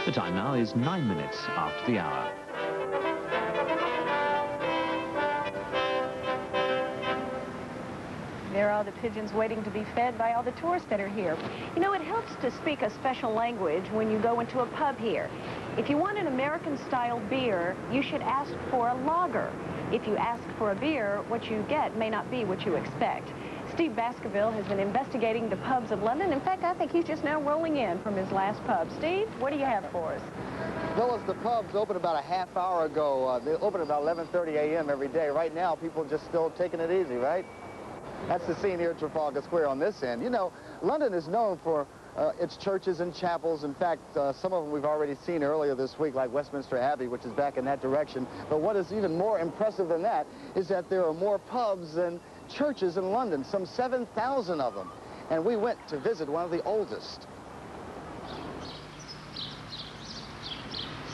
The time now is 9 minutes after the hour. There are the pigeons waiting to be fed by all the tourists that are here. You know, it helps to speak a special language when you go into a pub here. If you want an American-style beer, you should ask for a lager. If you ask for a beer, what you get may not be what you expect. Steve Baskerville has been investigating the pubs of London. In fact, I think he's just now rolling in from his last pub. Steve, what do you have for us? Phyllis, the pubs opened about a half hour ago. They open about 11:30 a.m. every day. Right now, people just still taking it easy, right? That's the scene here at Trafalgar Square on this end. You know, London is known for its churches and chapels. In fact, some of them we've already seen earlier this week, like Westminster Abbey, which is back in that direction. But what is even more impressive than that is that there are more pubs than churches in London, some 7,000 of them. And we went to visit one of the oldest.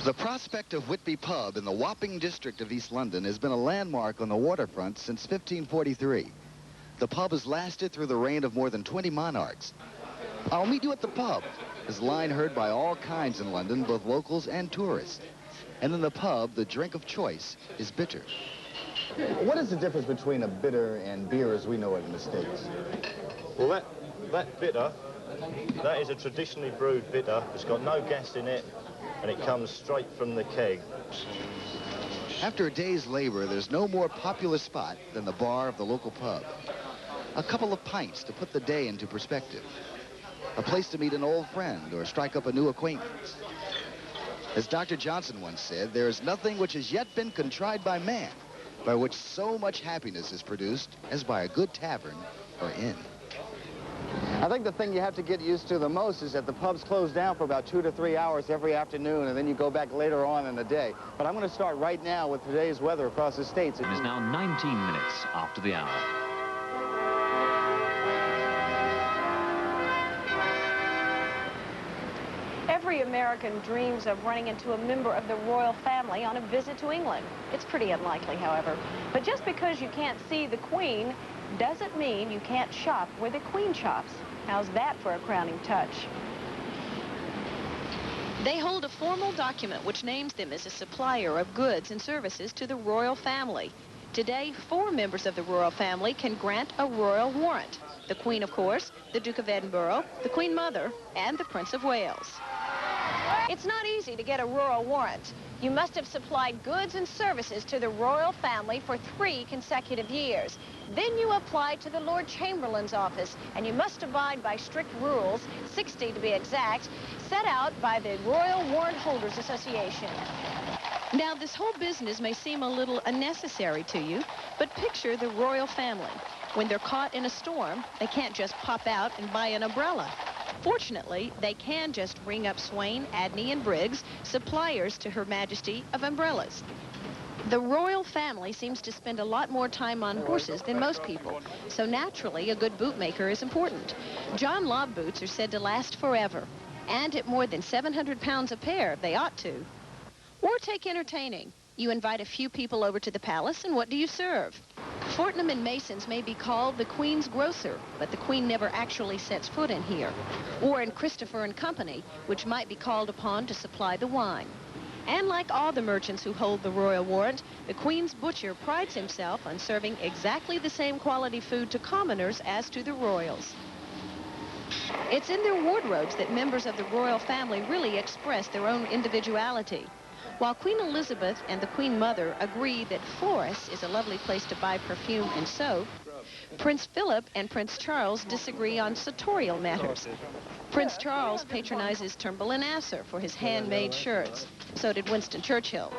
The prospect of Whitby Pub in the Wapping district of East London has been a landmark on the waterfront since 1543. The pub has lasted through the reign of more than 20 monarchs. I'll meet you at the pub, is a line heard by all kinds in London, both locals and tourists. And in the pub, the drink of choice is bitter. What is the difference between a bitter and beer as we know it in the States? Well, that bitter, that is a traditionally brewed bitter. It's got no gas in it, and it comes straight from the keg. After a day's labor, there's no more popular spot than the bar of the local pub. A couple of pints to put the day into perspective. A place to meet an old friend or strike up a new acquaintance. As Dr. Johnson once said, there is nothing which has yet been contrived by man by which so much happiness is produced as by a good tavern or inn. I think the thing you have to get used to the most is that the pubs close down for about 2 to 3 hours every afternoon, and then you go back later on in the day. But I'm going to start right now with today's weather across the states. It is now 19 minutes after the hour. Every American dreams of running into a member of the royal family on a visit to England. It's pretty unlikely, however. But just because you can't see the Queen doesn't mean you can't shop where the Queen shops. How's that for a crowning touch? They hold a formal document which names them as a supplier of goods and services to the royal family. Today, 4 members of the royal family can grant a royal warrant. The Queen, of course, the Duke of Edinburgh, the Queen Mother, and the Prince of Wales. It's not easy to get a royal warrant. You must have supplied goods and services to the royal family for 3 consecutive years. Then you apply to the Lord Chamberlain's office, and you must abide by strict rules, 60 to be exact, set out by the Royal Warrant Holders Association. Now, this whole business may seem a little unnecessary to you, but picture the royal family. When they're caught in a storm, they can't just pop out and buy an umbrella. Fortunately, they can just ring up Swain, Adney, and Briggs, suppliers to Her Majesty of umbrellas. The royal family seems to spend a lot more time on horses than most people, so naturally a good bootmaker is important. John Law boots are said to last forever, and at more than 700 pounds a pair, they ought to. Or take entertaining. You invite a few people over to the palace, and what do you serve? Fortnum and Mason's may be called the Queen's grocer, but the Queen never actually sets foot in here. Or in Christopher and Company, which might be called upon to supply the wine. And like all the merchants who hold the royal warrant, the Queen's butcher prides himself on serving exactly the same quality food to commoners as to the royals. It's in their wardrobes that members of the royal family really express their own individuality. While Queen Elizabeth and the Queen Mother agree that Florence is a lovely place to buy perfume and soap, Prince Philip and Prince Charles disagree on sartorial matters. Prince Charles patronizes Turnbull and Asser for his handmade shirts. So did Winston Churchill.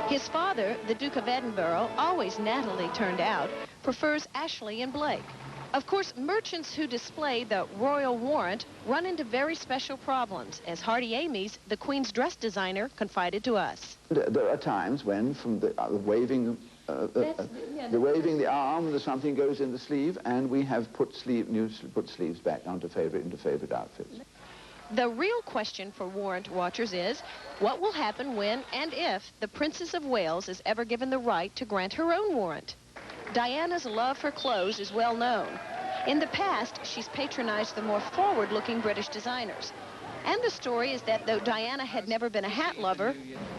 His father, the Duke of Edinburgh, always nattily turned out, prefers Ashley and Blake. Of course, merchants who display the royal warrant run into very special problems, as Hardy Amies, the Queen's dress designer, confided to us. There are times when, from the waving the arm, something goes in the sleeve, and we have put sleeves back into favorite outfits. The real question for warrant watchers is, what will happen when and if the Princess of Wales is ever given the right to grant her own warrant? Diana's love for clothes is well known. In the past, she's patronized the more forward-looking British designers. And the story is that though Diana had never been a hat lover,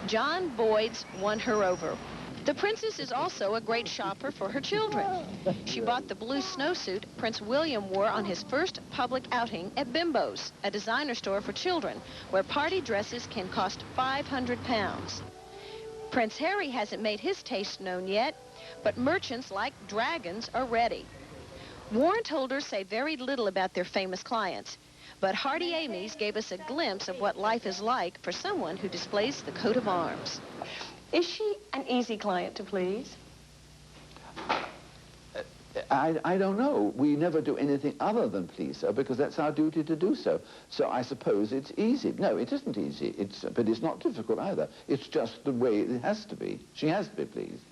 John Boyd's won her over. The princess is also a great shopper for her children. She bought the blue snowsuit Prince William wore on his first public outing at Bimbo's, a designer store for children, where party dresses can cost £500. Prince Harry hasn't made his taste known yet, but merchants like dragons are ready. Warrant holders say very little about their famous clients, but Hardy Amy's gave us a glimpse of what life is like for someone who displays the coat of arms. Is she an easy client to please? I don't know. We never do anything other than please her because that's our duty to do so. So I suppose it's easy. No, it isn't easy. But it's not difficult either. It's just the way it has to be. She has to be pleased.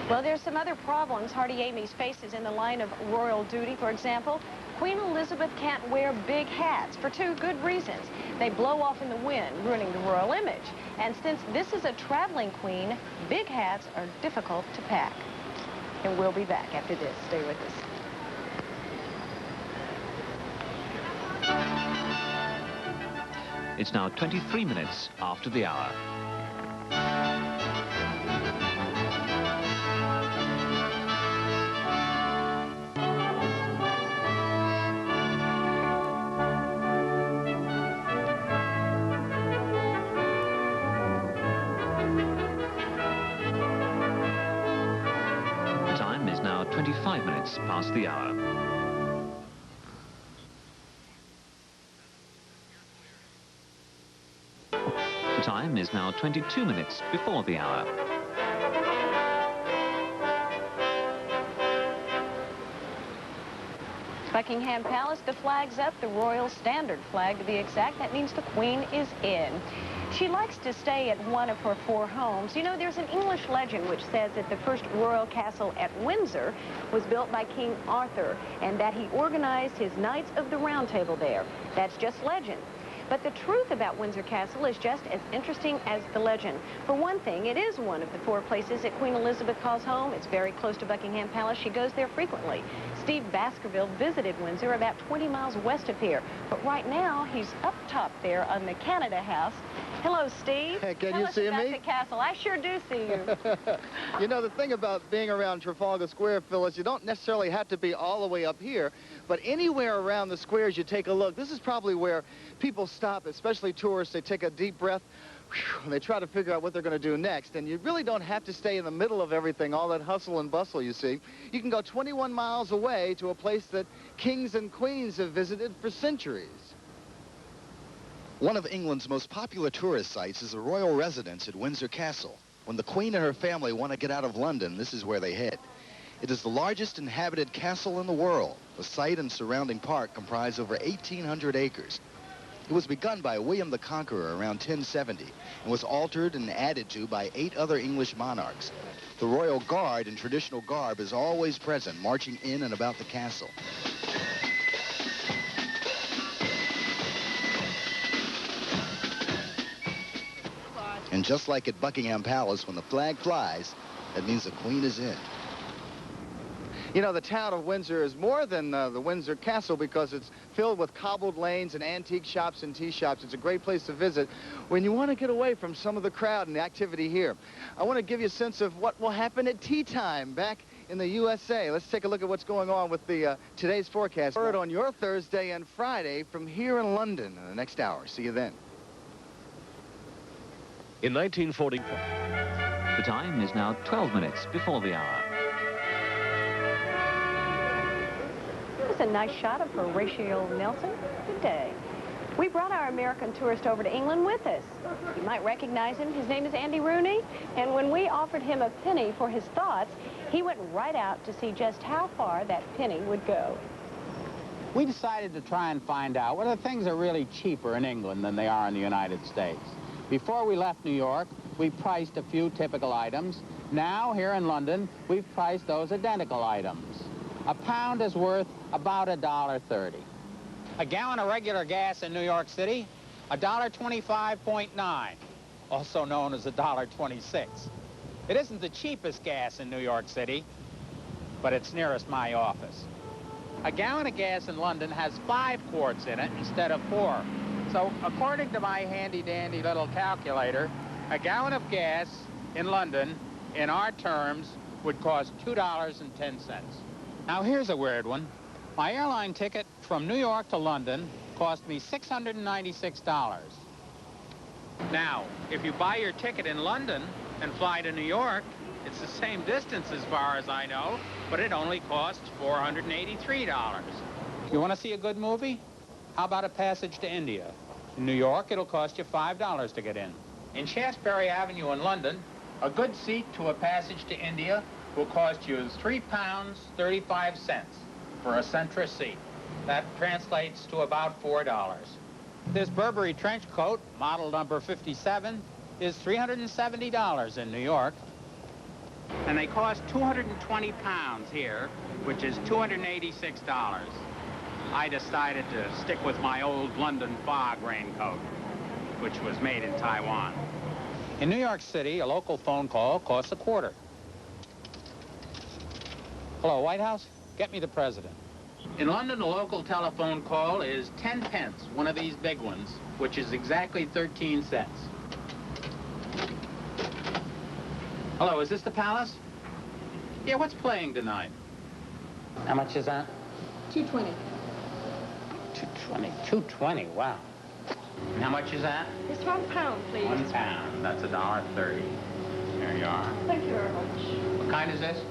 Well, there's some other problems Hardy Amy's faces in the line of royal duty. For example, Queen Elizabeth can't wear big hats for two good reasons. They blow off in the wind, ruining the royal image. And since this is a traveling queen, big hats are difficult to pack. And we'll be back after this. Stay with us. It's now 23 minutes after the hour. The time is now 25 minutes past the hour. The time is now 22 minutes before the hour. Buckingham Palace, the flag's up, the royal standard flag to be exact. That means the Queen is in. She likes to stay at one of her 4 homes. You know, there's an English legend which says that the first royal castle at Windsor was built by King Arthur and that he organized his Knights of the Round Table there. That's just legend. But the truth about Windsor Castle is just as interesting as the legend. For one thing, it is one of the 4 places that Queen Elizabeth calls home. It's very close to Buckingham Palace. She goes there frequently. Steve Baskerville visited Windsor about 20 miles west of here. But right now, he's up top there on the Canada House. Hello, Steve. Hey, can Tell you us see about me? the castle. I sure do see you. You know, the thing about being around Trafalgar Square, Phyllis, you don't necessarily have to be all the way up here, but anywhere around the squares you take a look. This is probably where people stop, especially tourists. They take a deep breath, and they try to figure out what they're going to do next. And you really don't have to stay in the middle of everything, all that hustle and bustle, you see. You can go 21 miles away to a place that kings and queens have visited for centuries. One of England's most popular tourist sites is the royal residence at Windsor Castle. When the Queen and her family want to get out of London, this is where they head. It is the largest inhabited castle in the world. The site and surrounding park comprise over 1,800 acres. It was begun by William the Conqueror around 1070 and was altered and added to by 8 other English monarchs. The royal guard in traditional garb is always present, marching in and about the castle. And just like at Buckingham Palace, when the flag flies, that means the Queen is in. You know, the town of Windsor is more than the Windsor Castle because it's filled with cobbled lanes and antique shops and tea shops. It's a great place to visit when you want to get away from some of the crowd and the activity here. I want to give you a sense of what will happen at tea time back in the USA. Let's take a look at what's going on with the today's forecast. Word on your Thursday and Friday from here in London in the next hour. See you then. In 1944. The time is now 12 minutes before the hour. Here's a nice shot of Horatio Nelson. Good day. We brought our American tourist over to England with us. You might recognize him. His name is Andy Rooney. And when we offered him a penny for his thoughts, he went right out to see just how far that penny would go. We decided to try and find out whether things are really cheaper in England than they are in the United States. Before we left New York, we priced a few typical items. Now, here in London, we've priced those identical items. A pound is worth about $1.30. A gallon of regular gas in New York City, $1.25.9, also known as $1.26. It isn't the cheapest gas in New York City, but it's nearest my office. A gallon of gas in London has 5 quarts in it instead of 4. So according to my handy-dandy little calculator, a gallon of gas in London, in our terms, would cost $2.10. Now here's a weird one. My airline ticket from New York to London cost me $696. Now, if you buy your ticket in London and fly to New York, it's the same distance as far as I know, but it only costs $483. You want to see a good movie? How about a passage to India? In New York, it'll cost you $5 to get in. In Shaftesbury Avenue in London, a good seat to a passage to India will cost you £3.35 for a center seat. That translates to about $4. This Burberry trench coat, model number 57, is $370 in New York. And they cost 220 pounds here, which is $286. I decided to stick with my old London fog raincoat, which was made in Taiwan. In New York City, a local phone call costs a quarter. Hello, White House? Get me the president. In London, a local telephone call is 10 pence, one of these big ones, which is exactly 13 cents. Hello, is this the Palace? Yeah, what's playing tonight? How much is that? $2.20. $2.20, wow. And how much is that? It's £1, please. £1, that's $1.30. There you are. Thank you very much. What kind is this?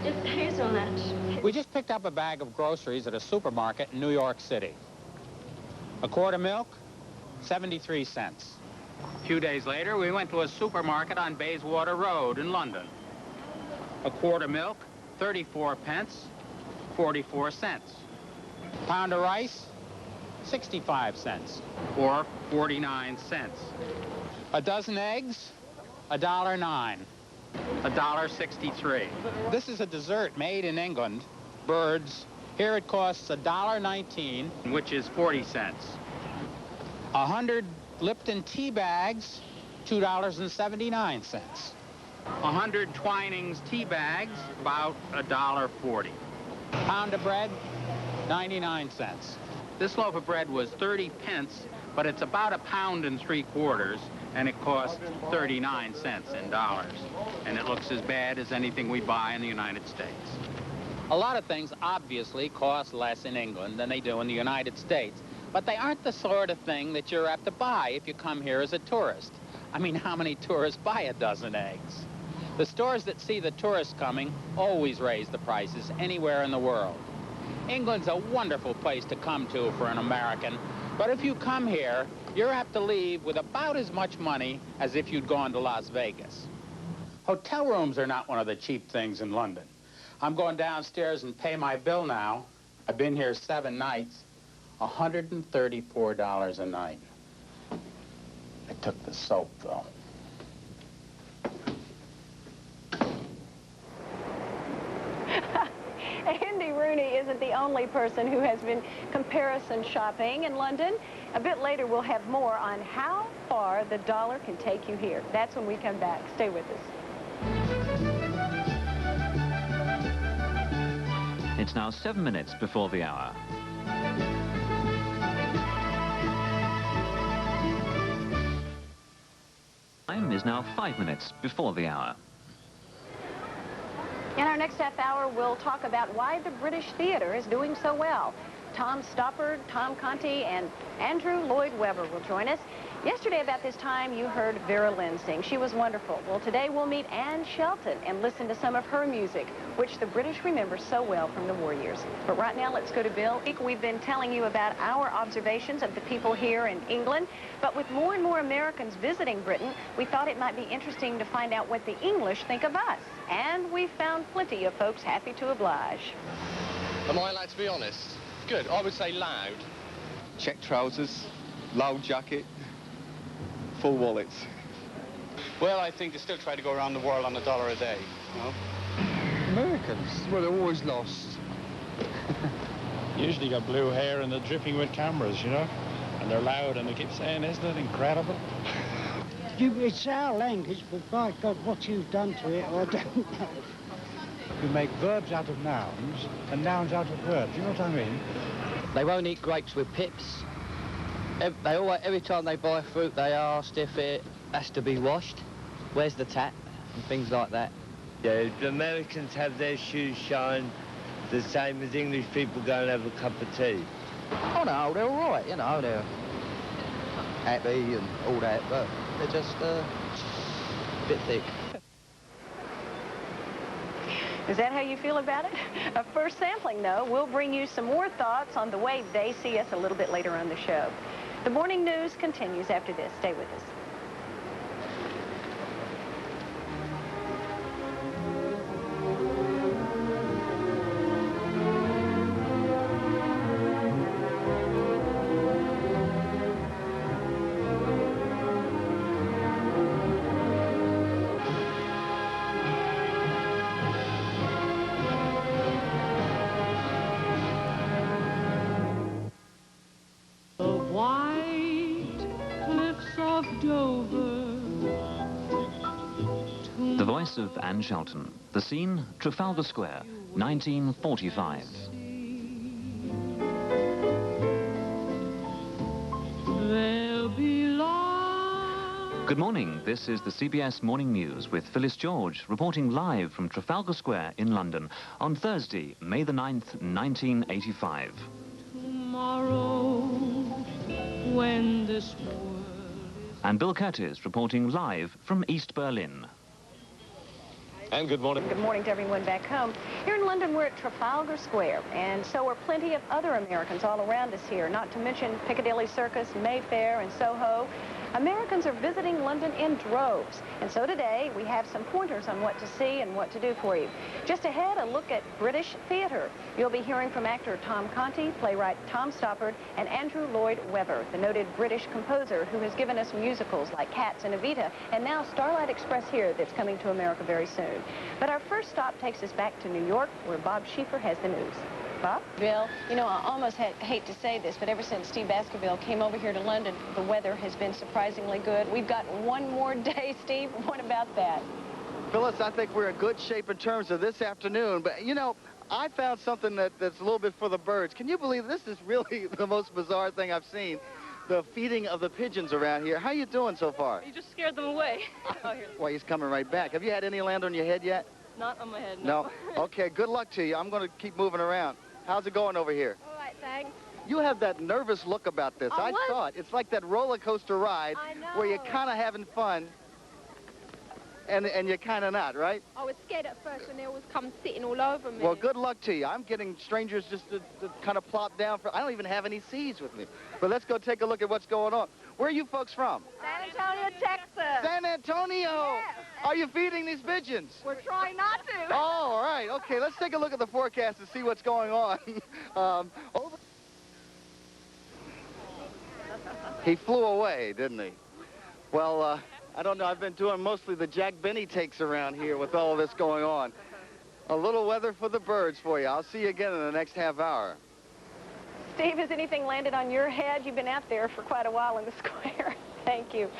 It's hazelnut. We just picked up a bag of groceries at a supermarket in New York City. A quart of milk, 73 cents. A few days later, we went to a supermarket on Bayswater Road in London. A quart of milk, 34 pence, 44 cents. A pound of rice, 65 cents, or 49 cents. A dozen eggs, $1.09, $1.63. This is a dessert made in England, birds. Here it costs $1.19, which is 40 cents. 100 Lipton tea bags, $2.79. 100 Twinings tea bags, about $1.40. Pound of bread, 99 cents. This loaf of bread was 30 pence, but it's about £1.75 pounds, and it cost 39 cents in dollars. And it looks as bad as anything we buy in the United States. A lot of things obviously cost less in England than they do in the United States, but they aren't the sort of thing that you're apt to buy if you come here as a tourist. I mean, how many tourists buy a dozen eggs? The stores that see the tourists coming always raise the prices anywhere in the world. England's a wonderful place to come to for an American, but if you come here, you're apt to leave with about as much money as if you'd gone to Las Vegas. Hotel rooms are not one of the cheap things in London. I'm going downstairs and pay my bill now. I've been here 7 nights, $134 a night. I took the soap, though. Andy Rooney isn't the only person who has been comparison shopping in London. A bit later, we'll have more on how far the dollar can take you here. That's when we come back. Stay with us. It's now 7 minutes before the hour. Time is now 5 minutes before the hour. In our next half hour, we'll talk about why the British theater is doing so well. Tom Stoppard, Tom Conti, and Andrew Llyod Webber will join us. Yesterday about this time, you heard Vera Lynn sing. She was wonderful. Well, today we'll meet Anne Shelton and listen to some of her music, which the British remember so well from the war years. But right now, let's go to Bill. We've been telling you about our observations of the people here in England, but with more and more Americans visiting Britain, we thought it might be interesting to find out what the English think of us. And we found plenty of folks happy to oblige. Am I allowed to be honest? Good. I would say loud. Check trousers, loud jacket, full wallets. Well, I think they still try to go around the world on $1 a day, you know? Americans, well, they're always lost. Usually got blue hair and they're dripping with cameras, you know? And they're loud and they keep saying, isn't it incredible? It's our language, but by God, what you've done to it, I don't know. who make verbs out of nouns and nouns out of verbs. You know what I mean? They won't eat grapes with pips. Every time they buy fruit, they ask if it has to be washed. Where's the tap? And things like that. Yeah, the Americans have their shoes shined the same as English people go and have a cup of tea. Oh no, they're all right, you know, they're happy and all that, but they're just a bit thick. Is that how you feel about it? A first sampling, though. We'll bring you some more thoughts on the way they see us a little bit later on the show. The morning news continues after this. Stay with us. The voice of Anne Shelton. The scene, Trafalgar Square, 1945. Good morning. This is the CBS Morning News with Phyllis George reporting live from Trafalgar Square in London on Thursday, May the 9th, 1985. Tomorrow, when this world... And Bill Curtis reporting live from East Berlin. And good morning. Good morning to everyone back home. Here in London, we're at Trafalgar Square, and so are plenty of other Americans all around us here, not to mention Piccadilly Circus, Mayfair, and Soho. Americans are visiting London in droves, and so today we have some pointers on what to see and what to do for you. Just ahead, a look at British theater. You'll be hearing from actor Tom Conti, playwright Tom Stoppard, and Andrew Llyod Webber, the noted British composer who has given us musicals like Cats and Evita, and now Starlight Express here that's coming to America very soon. But our first stop takes us back to New York, where Bob Schieffer has the news. Bob? Bill, you know, I almost hate to say this, but ever since Steve Baskerville came over here to London, the weather has been surprisingly good. We've got one more day, Steve. What about that? Phyllis, I think we're in good shape in terms of this afternoon, but, you know, I found something that's a little bit for the birds. Can you believe this is really the most bizarre thing I've seen? The feeding of the pigeons around here. How you doing so far? You just scared them away. Well, he's coming right back. Have you had any land on your head yet? Not on my head, no. No? Okay, good luck to you. I'm going to keep moving around. How's it going over here? All right, thanks. You have that nervous look about this. I saw it. It's like that roller coaster ride where you're kind of having fun and you're kind of not, right? I was scared at first when they always come sitting all over me. Well, good luck to you. I'm getting strangers just to kind of plop down. I don't even have any seeds with me. But let's go take a look at what's going on. Where are you folks from? San Antonio, Texas. San Antonio! Yeah. Are you feeding these pigeons? We're trying not to. Oh, all right. Okay, let's take a look at the forecast and see what's going on. He flew away, didn't he? Well, I don't know. I've been doing mostly the Jack Benny takes around here with all of this going on. A little weather for the birds for you. I'll see you again in the next half hour. Steve, has anything landed on your head? You've been out there for quite a while in the square. Thank you.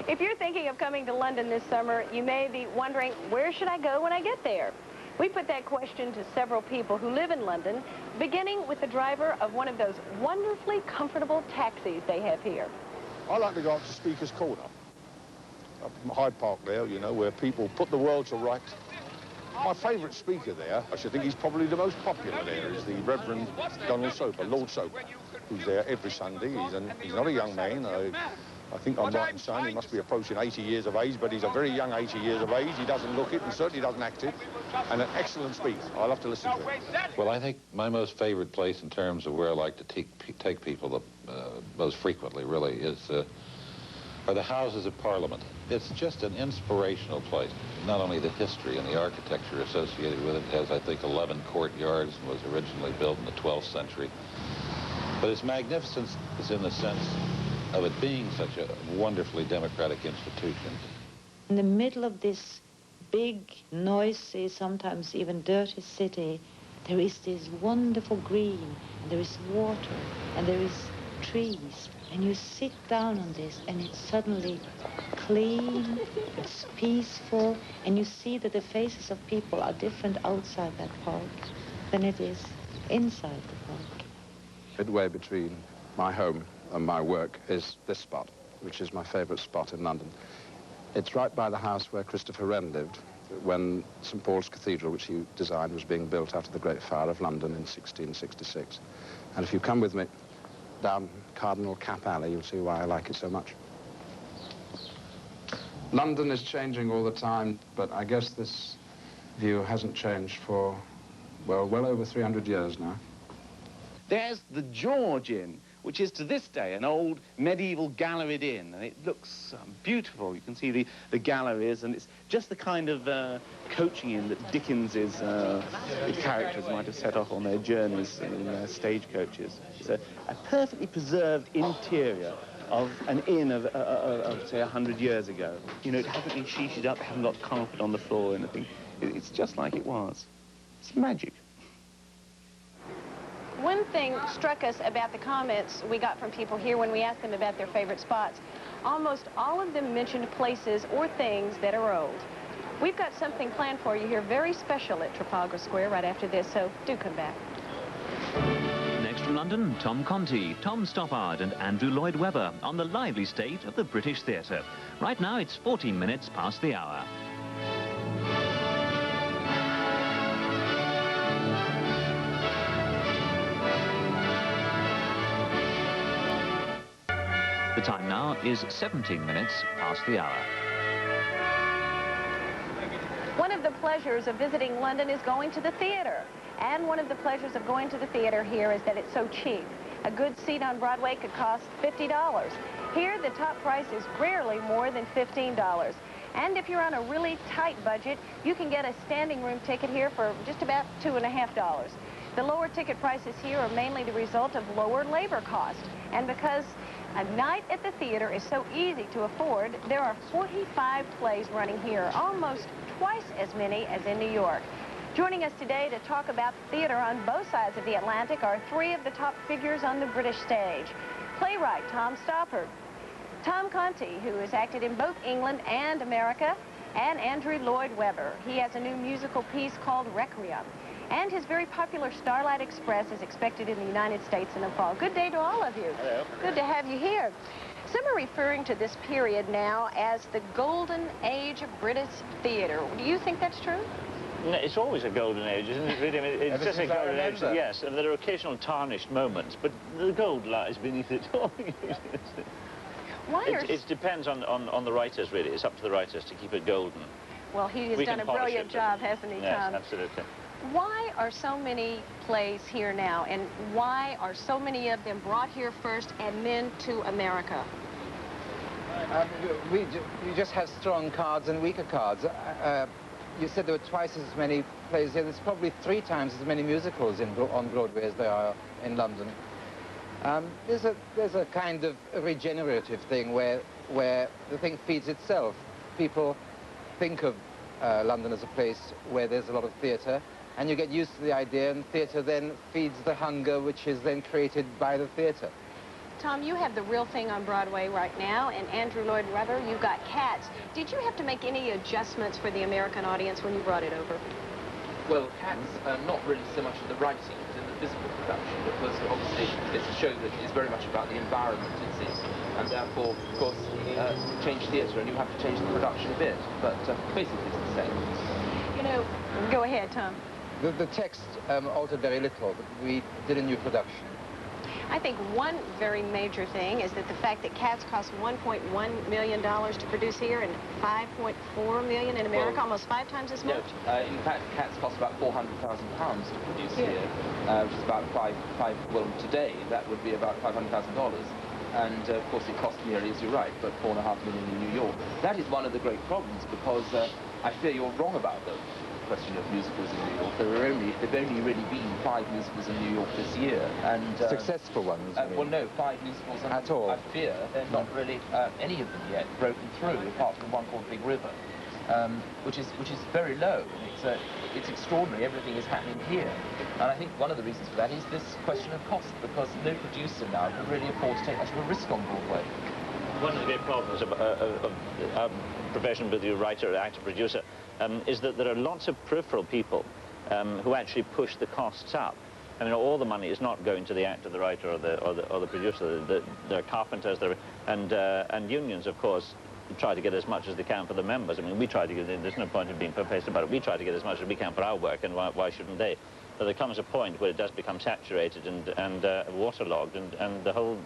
If you're thinking of coming to London this summer, you may be wondering, where should I go when I get there? We put that question to several people who live in London, beginning with the driver of one of those wonderfully comfortable taxis they have here. I like to go up to Speaker's Corner, up in Hyde Park there, you know, where people put the world to rights. My favourite speaker there, I should think he's probably the most popular there, is the Reverend Donald Soper, Lord Soper, who's there every Sunday. He's not a young man. I think I'm right in saying he must be approaching 80 years of age, but he's a very young 80 years of age. He doesn't look it, and certainly doesn't act it, and an excellent speaker. I love to listen to him. Well, I think my most favorite place in terms of where I like to take people most frequently, really, are the Houses of Parliament. It's just an inspirational place. Not only the history and the architecture associated with it, it has, I think, 11 courtyards and was originally built in the 12th century. But its magnificence is in the sense of it being such a wonderfully democratic institution. In the middle of this big, noisy, sometimes even dirty city, there is this wonderful green, and there is water, and there is trees, and you sit down on this, and it suddenly clean, it's peaceful, and you see that the faces of people are different outside that park than it is inside the park. Midway between my home and my work is this spot, which is my favourite spot in London. It's right by the house where Christopher Wren lived when St Paul's Cathedral, which he designed, was being built after the Great Fire of London in 1666. And if you come with me down Cardinal Cap Alley, you'll see why I like it so much. London is changing all the time, but I guess this view hasn't changed for, well over 300 years now. There's the George Inn, which is to this day an old medieval galleried inn, and it looks beautiful. You can see the galleries, and it's just the kind of coaching inn that Dickens's characters might have set off on their journeys in their stagecoaches. It's a perfectly preserved interior of an inn of say, 100 years ago. You know, it hasn't been sheeted up, haven't got carpet on the floor or anything. It's just like it was. It's magic. One thing struck us about the comments we got from people here when we asked them about their favorite spots. Almost all of them mentioned places or things that are old. We've got something planned for you here very special at Trafalgar Square right after this, so do come back. Next from London, Tom Conti, Tom Stoppard and Andrew Llyod Webber on the lively state of the British Theatre. Right now it's 14 minutes past the hour. The time now is 17 minutes past the hour. One of the pleasures of visiting London is going to the theater. And one of the pleasures of going to the theater here is that it's so cheap. A good seat on Broadway could cost $50. Here, the top price is rarely more than $15. And if you're on a really tight budget, you can get a standing room ticket here for just about $2.50. The lower ticket prices here are mainly the result of lower labor costs. And because a night at the theater is so easy to afford, there are 45 plays running here, almost twice as many as in New York. Joining us today to talk about theater on both sides of the Atlantic are three of the top figures on the British stage. Playwright Tom Stoppard, Tom Conti, who has acted in both England and America, and Andrew Llyod Webber. He has a new musical piece called Requiem. And his very popular Starlight Express is expected in the United States in the fall. Good day to all of you. Hello. Good to have you here. Some are referring to this period now as the golden age of British theater. Do you think that's true? No, it's always a golden age, isn't it, really? I mean, it's just a golden age, yes, and there are occasional tarnished moments, but the gold lies beneath it all. It depends on the writers, really. It's up to the writers to keep it golden. Well, he has done a brilliant job, hasn't he, Tom? Yes, absolutely. Why are so many plays here now, and why are so many of them brought here first and then to America? We just have strong cards and weaker cards. You said there were twice as many plays here. There's probably 3 times as many musicals on Broadway as there are in London. There's a kind of regenerative thing where the thing feeds itself. People think of London as a place where there's a lot of theatre, and you get used to the idea, and theatre then feeds the hunger which is then created by the theatre. Tom, you have The Real Thing on Broadway right now, and Andrew Llyod Webber, you've got Cats. Did you have to make any adjustments for the American audience when you brought it over? Well, Cats, not really so much in the writing, but in the physical production, because obviously it's a show that is very much about the environment it's in, and therefore, of course, change theatre, and you have to change the production a bit, but basically it's the same. You know, go ahead, Tom. The text altered very little, but we did a new production. I think one very major thing is that the fact that Cats cost $1.1 million to produce here and $5.4 million in America, well, almost 5 times as much. No, in fact, Cats cost about £400,000 to produce here, which is about well, today that would be about $500,000. And of course it cost nearly, as you're right, but $4.5 million in New York. That is one of the great problems, because I fear you're wrong about the question of musicals in New York. There've only really been 5 musicals in New York this year, and successful ones. Well, no, 5 musicals at all. I fear they're not really any of them yet broken through, apart from one called Big River, which is very low. And it's extraordinary. Everything is happening here, and I think one of the reasons for that is this question of cost, because no producer now can really afford to take much of a risk on Broadway. One of the great problems of our profession with the writer, actor, producer, is that there are lots of peripheral people who actually push the costs up. I mean, all the money is not going to the actor, the writer, or the producer. There are carpenters, and unions, of course, try to get as much as they can for the members. I mean, we try to get, there's no point in being perfect about it. We try to get as much as we can for our work, and why shouldn't they? But there comes a point where it does become saturated and waterlogged, and the whole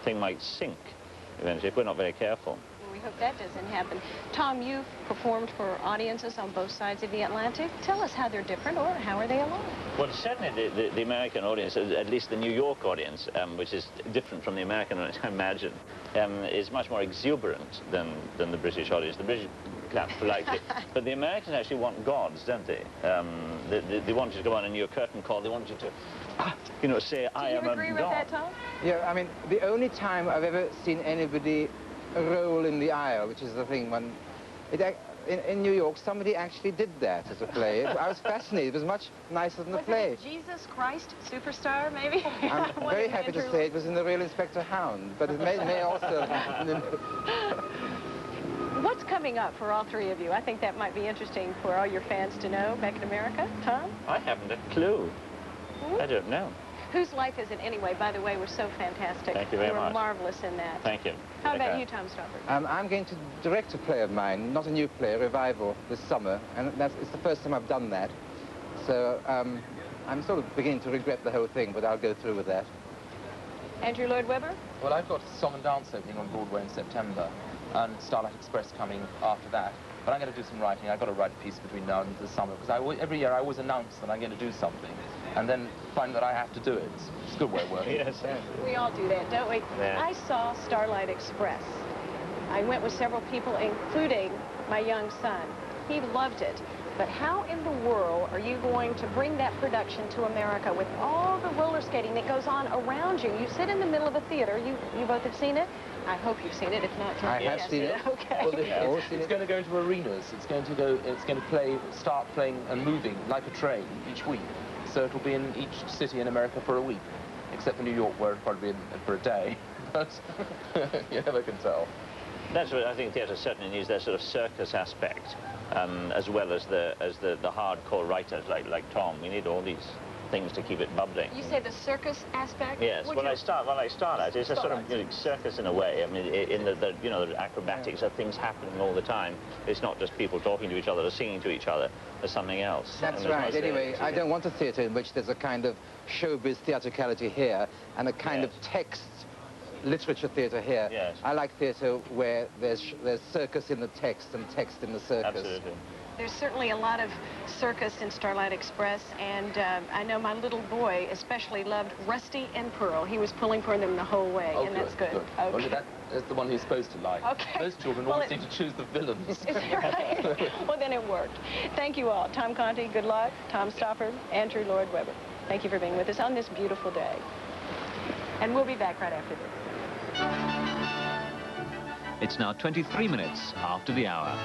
thing might sink eventually if we're not very careful. We hope that doesn't happen. Tom, you've performed for audiences on both sides of the Atlantic. Tell us how they're different, or how are they alike? Well, certainly the American audience, at least the New York audience, which is different from the American audience, I imagine, is much more exuberant than the British audience. The British clap politely, but the Americans actually want gods, don't they? They want you to go on a new curtain call. They want you to, you know, say, I am a god. Do you agree with that, Tom? Yeah, I mean, the only time I've ever seen anybody roll in the aisle, which is the thing when... in New York, somebody actually did that as a play. I was fascinated. It was much nicer than the play. Was it Jesus Christ Superstar, maybe? I'm very happy to say it was in The Real Inspector Hound, but it may also... What's coming up for all three of you? I think that might be interesting for all your fans to know back in America. Tom? I haven't a clue. I don't know. Whose life is it anyway? By the way, we're so fantastic. Thank you very much. You were marvelous in that. Thank you. How about you, Tom Stoppard? I'm going to direct a play of mine, not a new play, a revival, this summer, and it's the first time I've done that. So I'm sort of beginning to regret the whole thing, but I'll go through with that. Andrew Llyod Webber? Well, I've got Song and Dance opening on Broadway in September, and Starlight Express coming after that. But I'm going to do some writing. I've got to write a piece between now and the summer, because every year I always announce that I'm going to do something, and then find that I have to do it. It's a good way of working. Yes. We all do that, don't we? Yeah. I saw Starlight Express. I went with several people, including my young son. He loved it. But how in the world are you going to bring that production to America with all the roller skating that goes on around you? You sit in the middle of a theater. You both have seen it? I hope you've seen it. If not, I have seen it. Okay. Well, it's going to go into arenas. It's going to start playing and moving like a train each week. So it'll be in each city in America for a week, except for New York, where it'll probably be for a day. But you never can tell. That's what I think theatre certainly needs, that sort of circus aspect, as well as the hardcore writers like Tom. We need all these things to keep it bubbling. You say the circus aspect? Yes. When I start out, it's a sort of circus in a way. I mean, in the acrobatics are things happening all the time. It's not just people talking to each other or singing to each other. There's something else. That's right. Anyway, I don't want a theatre in which there's a kind of showbiz theatricality here and a kind of text literature theatre here. Yes. I like theatre where there's circus in the text and text in the circus. Absolutely. There's certainly a lot of circus in Starlight Express, and I know my little boy especially loved Rusty and Pearl. He was pulling for them the whole way, and that's good. Okay. Well, that's the one he's supposed to like. Okay. Those children always seem to choose the villains. Is that right? Well, then it worked. Thank you all. Tom Conti, good luck. Tom Stoppard, Andrew Llyod Webber. Thank you for being with us on this beautiful day. And we'll be back right after this. It's now 23 minutes after the hour.